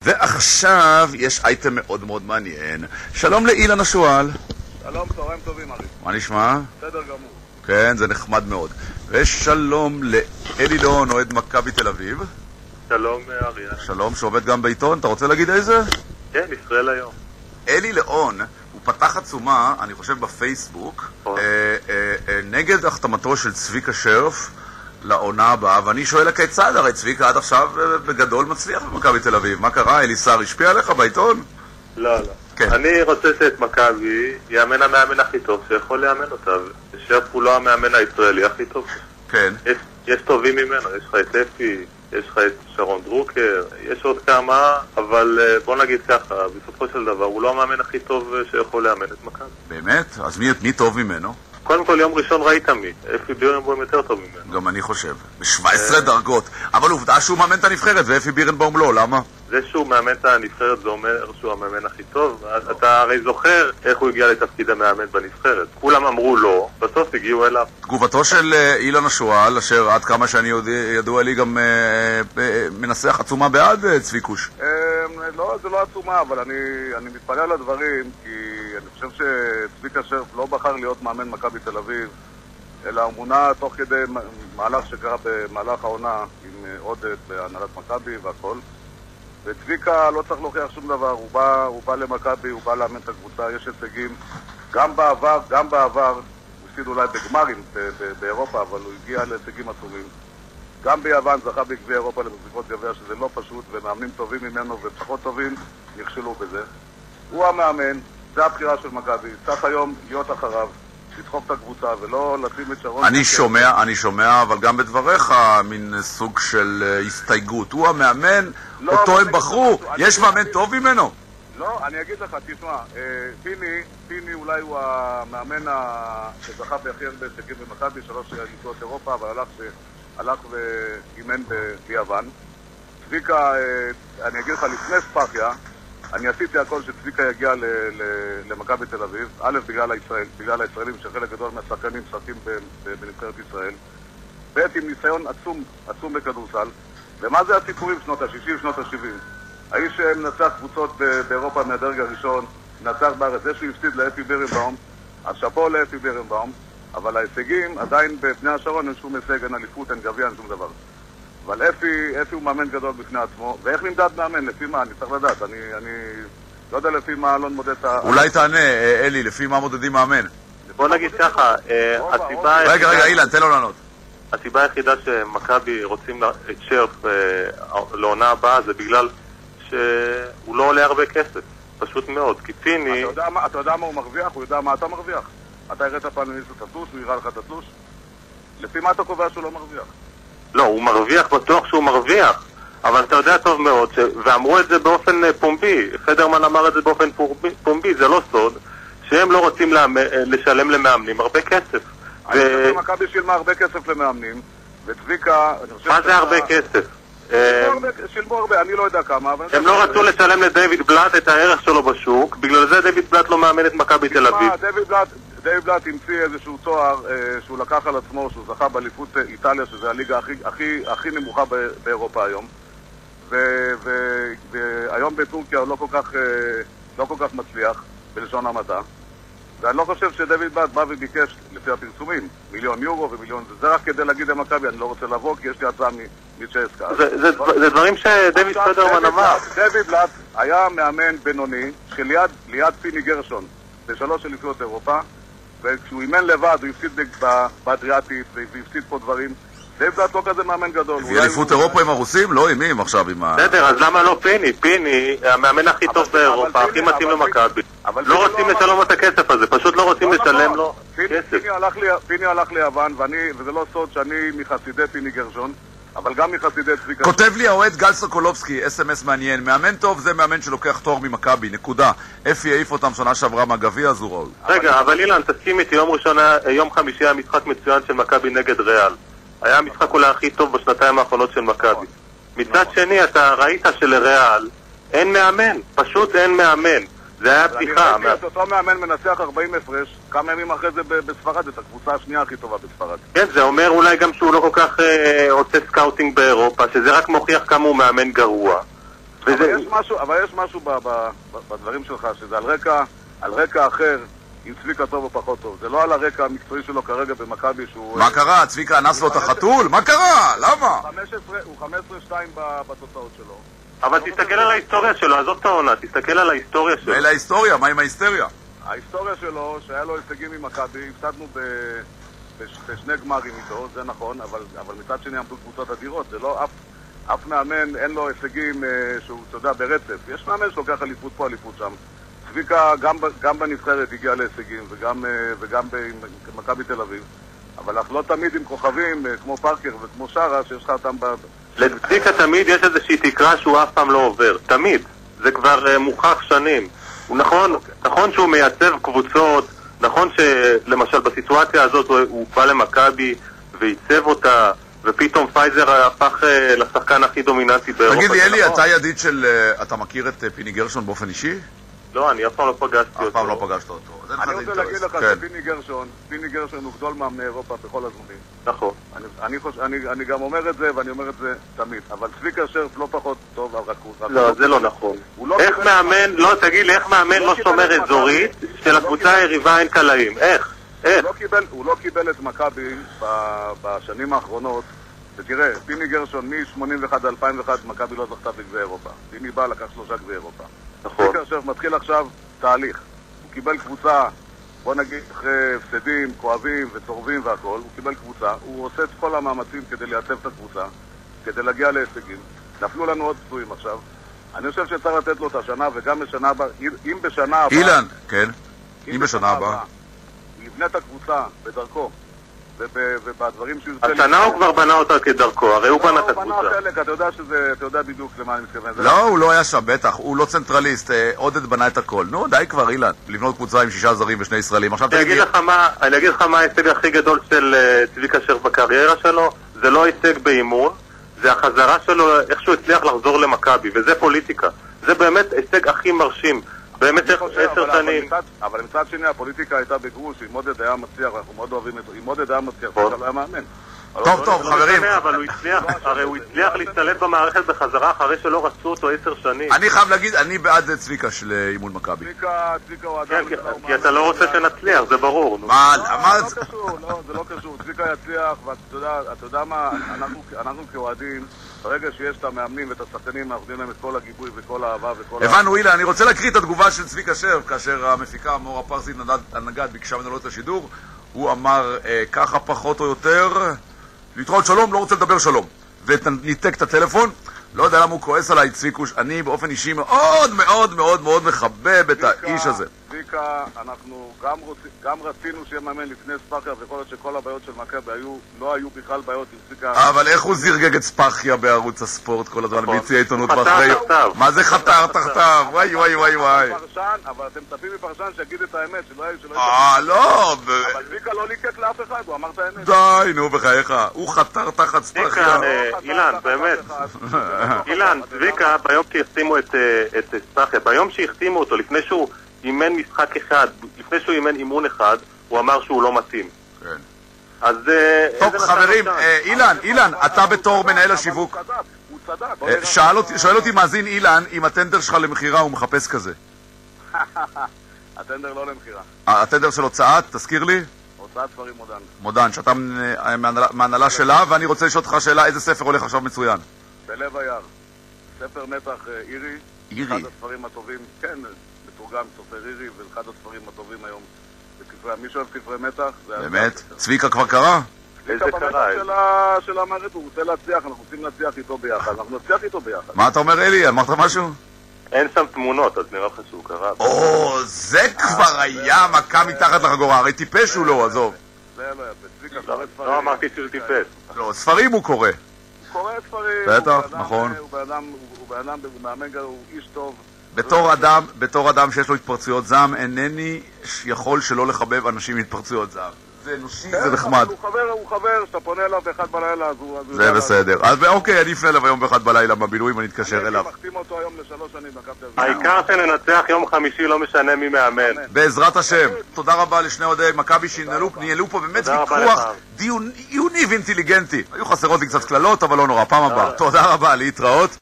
ועכשיו יש אייטם מאוד מאוד מעניין. שלום לאילן השואל. שלום, צהריים טובים, ארי. מה נשמע? בסדר גמור. כן, זה נחמד מאוד. ושלום לאלי לאון, אוהד מכבי תל אביב. שלום, ארי. שלום, שעובד גם בעיתון. אתה רוצה להגיד איזה? כן, ישראל היום. אלי לאון, הוא פתח עצומה, אני חושב בפייסבוק, נגד החתמתו של צביקה שרף לעונה הבאה, ואני שואל הכיצד, הרי צביקה עד עכשיו בגדול מצליח במכבי תל אביב. מה קרה? אליסר השפיע עליך בעיתון? לא. כן. אני רוצה שאת מכבי יאמן המאמן הכי טוב שיכול לאמן אותה, שרף הוא לא המאמן הישראלי הכי טוב. כן. יש טובים ממנו, יש לך את אפי, יש לך את שרון דרוקר, יש עוד כמה, אבל בוא נגיד ככה, בסופו של דבר הוא לא המאמן הכי טוב שיכול לאמן את מכבי. באמת? אז מי טוב ממנו? קודם כל יום ראשון ראית מי, אפי בירנבוים יותר טוב ממנו. גם אני חושב, ב-17 דרגות. אבל עובדה שהוא מאמן את הנבחרת ואפי בירנבוים לא, למה? זה שהוא מאמן את הנבחרת זה אומר שהוא המאמן הכי טוב. אתה הרי זוכר איך הוא הגיע לתפקיד המאמן בנבחרת. כולם אמרו לא, בסוף הגיעו אליו. תגובתו של אילן השואל, אשר עד כמה שאני ידוע לי גם מנסח עצומה בעד צביקוש. לא, זה לא עצומה, אבל אני מתפלא על הדברים, כי אני חושב שצביקה שרף לא בחר להיות מאמן מכבי תל אביב, אלא הוא מונה תוך כדי מהלך שקרה במהלך העונה עם עודד בהנהלת מכבי והכל. וצביקה לא צריך להוכיח שום דבר, הוא בא למכבי, הוא בא לאמן את הקבוצה, יש הישגים. גם בעבר, הוא הפסיד אולי בגמרים באירופה, אבל הוא הגיע להישגים עצומים. גם ביוון זכה בגביע אירופה למחזיקות גביע, שזה לא פשוט, ומאמנים טובים ממנו ופחות טובים נכשלו בזה. הוא המאמן, זה הבחירה של מכבי, צריך היום להיות אחריו, לדחוף את הקבוצה ולא לשים את שרון. אני שומע, אבל גם בדבריך מין סוג של הסתייגות. הוא המאמן, אותו הם בחרו, יש מאמן טוב ממנו? לא, אני אגיד לך, תשמע, פיני אולי הוא המאמן שזכה בהכי הרבה הישגים במכבי, 3 אליפויות אירופה, אבל הלך ואימן ביוון. צביקה, אני אגיד לך, לפני ספאחיה, אני עשיתי הכל שצביקה יגיע למכבי תל אביב, א' בגלל הישראלים שחלק גדול מהשחקנים משחקים בנבחרת ישראל, ב' עם ניסיון עצום בכדורסל. ומה זה הסיפורים שנות ה-60, שנות ה-70? האיש מנצח קבוצות באירופה מהדרג הראשון, מנצח בארץ, זה שהוא הפסיד לאפי בירנבאום, אז שפו לאפי בירנבאום, אבל ההישגים עדיין בבני השרון אין שום הישג, אין אליפות, אין גביע, אין שום דבר. אבל אפי הוא מאמן גדול בפני עצמו, ואיך נמדד מאמן? לפי מה? אני צריך לדעת, אני לא יודע לפי מה לא מודד את ה... אולי תענה, אלי, לפי מה מודדים מאמן? בוא נגיד ככה, הסיבה... רגע, אילן, תן לו לענות. הסיבה היחידה שמכבי רוצים את שרף לעונה הבאה זה בגלל שהוא לא עולה הרבה כסף, פשוט מאוד, כי פיני... אתה יודע מה הוא מרוויח? הוא יודע מה אתה מרוויח? אתה הראת פעם למישהו את התלוש, הוא יראה לך את התלוש? לפי מה אתה קובע שהוא לא מרוויח? לא, הוא מרוויח, בטוח שהוא מרוויח, אבל אתה יודע טוב מאוד, ואמרו את זה באופן פומבי, פדרמן אמר את זה באופן פומבי, זה לא סוד, שהם לא רוצים לשלם למאמנים הרבה כסף. אני חושב שמכבי שילמה הרבה כסף למאמנים, וצביקה... מה זה הרבה כסף? שילמו הרבה, אני לא יודע כמה, אבל... הם לא רצו לשלם לדייוויד בלאט את הערך שלו בשוק, בגלל זה דייוויד בלאט לא מאמן את מכבי תל אביב. דייוויד בלאט המציא איזשהו תואר שהוא לקח על עצמו, שהוא זכה באליפות איטליה, שזו הליגה הכי נמוכה באירופה היום. והיום בטורקיה הוא לא כל כך מצליח, בלשון המעטה. ואני לא חושב שדייוויד בלאט בא וביקש, לפי הפרסומים, מיליון יורו ומיליון... זה רק כדי להגיד למכבי, אני לא רוצה לבוא, כי יש לי הצעה מצ'סקה. זה דברים שדייוויד פדרמן אמר. דייוויד בלאט היה מאמן בינוני, שליד פיני גרשון, ב3 אליפויות אירופה, וכשהוא אימן לבד, הוא הפסיד באדריאטית, והפסיד פה דברים. דייוויד בלאט לא כזה מאמן גדול. אליפות אירופה עם הרוסים? לא, עם מי עכשיו? בסדר, אז למה לא פיני? פיני, המאמן הכי טוב באירופה, הכי מתאים למכבי. לא רוצים לשלם את הכסף הזה, פשוט לא רוצים לשלם לו כסף. פיני הלך ליוון, וזה לא סוד שאני מחסידי פיני גרשון, אבל גם מחסידי צביקה. כותב לי האוהד גל סוקולובסקי, אס.אם.אס מעניין, מאמן טוב זה מאמן שלוקח תואר ממכבי, נקודה. אפי העיף אותם שנה שעברה מהגביע, אז הוא ראוי. רגע, אבל אילן, תסכים איתי, יום חמישי היה משחק מצוין של מכבי נגד ריאל. היה המשחק אולי הכי טוב בשנתיים האחרונות של מכבי. מצד שני, אתה ראית שלריאל אין מאמן, פשוט אין מאמן. זה היה פתיחה. אני ראיתי את אותו מאמן מנצח 40 הפרש, כמה ימים אחרי זה בספרד, את הקבוצה השנייה הכי טובה בספרד. כן, זה אומר אולי גם שהוא לא כל כך עושה סקאוטינג באירופה, שזה רק מוכיח כמה הוא מאמן גרוע. אבל יש משהו בדברים שלך, שזה על רקע אחר, עם צביקה טוב או פחות טוב. זה לא על הרקע המקצועי שלו כרגע במכבי שהוא... מה קרה? צביקה אנס לו את החתול? מה קרה? למה? הוא 15-2 בתוצאות שלו. אבל תסתכל על ההיסטוריה שלו, עזוב את העונה, תסתכל על ההיסטוריה שלו. ואלה ההיסטוריה, מה עם ההיסטוריה? ההיסטוריה שלו, שהיה לו הישגים עם מכבי, הפסדנו בשני גמרים איתו, זה נכון, אבל מצד שני עמדו קבוצות אדירות, זה לא אף מאמן, אין לו הישגים שהוא, אתה יודע, ברצף. יש מאמן שלוקח אליפות פה, אליפות שם. צביקה גם בנבחרת הגיע להישגים, וגם במכבי תל אביב. אבל אנחנו לא תמיד עם כוכבים כמו פארקר וכמו שרה, שיש לך אותם לצביקה תמיד יש איזושהי תקרה שהוא אף פעם לא עובר, תמיד. זה כבר מוכח שנים. נכון שהוא מייצב קבוצות, נכון שלמשל בסיטואציה הזאת הוא בא למכבי וייצב אותה, ופתאום פייזר הפך לשחקן הכי דומיננטי באירופה. תגיד לי, אלי, אתה ידיד של... אתה מכיר את פיני גרשון באופן אישי? לא, אני אף פעם לא פגשתי אותו. אף פעם לא פגשת אותו. אני רוצה להגיד לך שפיני גרשון הוא גדול מאמני אירופה בכל הזמנים. נכון. אני גם אומר את זה, ואני אומר את זה תמיד. אבל צביקה שרף לא פחות טוב על רכות. לא, זה לא נכון. איך מאמן, לא, תגיד לי, איך מאמן לא שומר אזורית של הקבוצה היריבה אין קלעים? איך? הוא לא קיבל את מכבי בשנים האחרונות. ותראה, פיני גרשון מ-81 עד 2001 מכבי לא זכתה בגביע אירופה. פיני בא לקח 3 גביע אירופה. נכון. צביקה שרף מתחיל עכשיו תהליך. הוא קיבל קבוצה, בוא נגיד, אחרי הפסדים, כואבים וצורבים והכל, הוא קיבל קבוצה, הוא עושה את כל המאמצים כדי לייצב את הקבוצה, כדי להגיע להישגים. נפלו לנו עוד פצועים עכשיו. אני חושב שצריך לתת לו את השנה, וגם בשנה הבאה, אם בשנה הבאה... אילן, כן. אם בשנה הבאה. הוא יבנה את הקבוצה בדרכו, ובדברים שהוא... השנה הוא כבר בנה אותה כדרכו, הרי הוא בנה את הקבוצה. הוא בנה חלק, אתה יודע בדיוק למה אני מתכוון. לא, הוא לא היה שם, בטח, הוא לא צנטרליסט, עודד בנה את הכל. נו, די כבר, אילן, לבנות קבוצה עם 6 זרים ו2 ישראלים. אני אגיד לך מה ההישג הכי גדול של צביקה שרף בקריירה שלו, זה לא הישג באימון, זה החזרה שלו, איך שהוא הצליח לחזור למכבי, וזה פוליטיקה. זה באמת הישג הכי מרשים. באמת 10 שנים. אבל מצד שני הפוליטיקה הייתה בגרוש, אם עודד היה מצליח, אנחנו מאוד אוהבים את זה, אם עודד היה מצליח, הוא היה מאמן. טוב, חברים. אבל הוא הצליח להשתלט במערכת בחזרה אחרי שלא רצו אותו 10 שנים. אני חייב להגיד, אני בעד צביקה של אימון מכבי. צביקה הוא אדם... כי אתה לא רוצה שנצליח, זה ברור. מה? זה לא קשור, צביקה יצליח, ואתה יודע מה, אנחנו כאוהדים, ברגע שיש את המאמנים ואת השחקנים, אנחנו נותנים להם את כל הגיבוי וכל האהבה וכל... הבנו, אילן, אני רוצה להקריא את התגובה של צביקה שרף, כאשר המפיקה מורה פרסית הנגד ביקשה ממנו את השידור, הוא אמר ככה פחות או יותר, להתראות שלום, לא רוצה לדבר שלום, וניתק את הטלפון. לא יודע למה הוא כועס עליי, צביקוש, אני באופן אישי מאוד מאוד מאוד מאוד מחבב את האיש הזה. צביקה, אנחנו גם רצינו שיהיה מאמן לפני ספאחיה, ויכול להיות שכל הבעיות של מכבי לא היו בכלל בעיות עם צביקה. אבל איך הוא זירגג את ספאחיה בערוץ הספורט כל הזמן, ביציע עיתונות ואחרי... מה זה חתר תחתיו? וואי וואי וואי וואי. אבל אתם מצפים מפרשן שיגיד את האמת, לא! אבל צביקה לא ליקק לאף אחד, הוא אמר את האמת. די, נו, בחייך, הוא חתר תחת ספאחיה. אילן, באמת. אילן, צביקה, ביום שהחתימו את ספאחיה, ביום שהחתימו אותו, לפני שהוא אימן משחק אחד, לפני שהוא אימן אימון אחד, הוא אמר שהוא לא מתאים. כן. אז... טוב, חברים, אילן, אתה בתור מנהל השיווק. הוא צדק. שואל אותי מאזין אילן, אם הטנדר שלך למחירה הוא מחפש כזה. הטנדר לא למחירה. הטנדר של הוצאת, תזכיר לי? הוצאת ספרים מודן. מודן, שאתה מהנהלה שלה, ואני רוצה לשאול אותך שאלה, איזה ספר הולך עכשיו מצוין? בלב היער. ספר מתח אירי. אירי. אחד הספרים הטובים, כן, מתורגם סופר אירי, ואחד הספרים הטובים היום בספרי, מי שאוהב ספרי מתח, זה... באמת? צביקה כבר קרא? צביקה במתח של המערכת, הוא רוצה להצליח, אנחנו רוצים להצליח איתו ביחד, אנחנו נצליח איתו ביחד. מה אתה אומר, אלי? אמרת משהו? אין שם תמונות, אז נראה לך שהוא קרא. זה כבר היה מכה מתחת לחגורה, הרי טיפש הוא לא, עזוב. זה לא יפה, צביקה קורא ספרים. לא אמרתי שהוא טיפש. לא, ספרים הוא קורא. הוא קורא ספרים. בטח, נכון. הוא מאמן, הוא איש טוב. בתור אדם שיש לו התפרצויות זעם, אינני יכול שלא לחבב אנשים עם התפרצויות זעם. זה אנושי, זה נחמד. הוא חבר, שאתה פונה אליו ב1 בלילה, אז הוא... זה בסדר. אז אוקיי, אני אפנה אליו היום ב1 בלילה בבילויים, אני אתקשר אליו. אני מחתים אותו היום ל3 שנים בקפטר. העיקר שננצח יום חמישי, לא משנה מי מאמן. בעזרת השם. תודה רבה לשני אוהדי מכבי שניהלו פה באמת ויכוח דיוני ואינטליגנטי. היו חסרות לי קצת קללות, אבל לא נורא. פעם הבאה. תודה רבה, להתראות.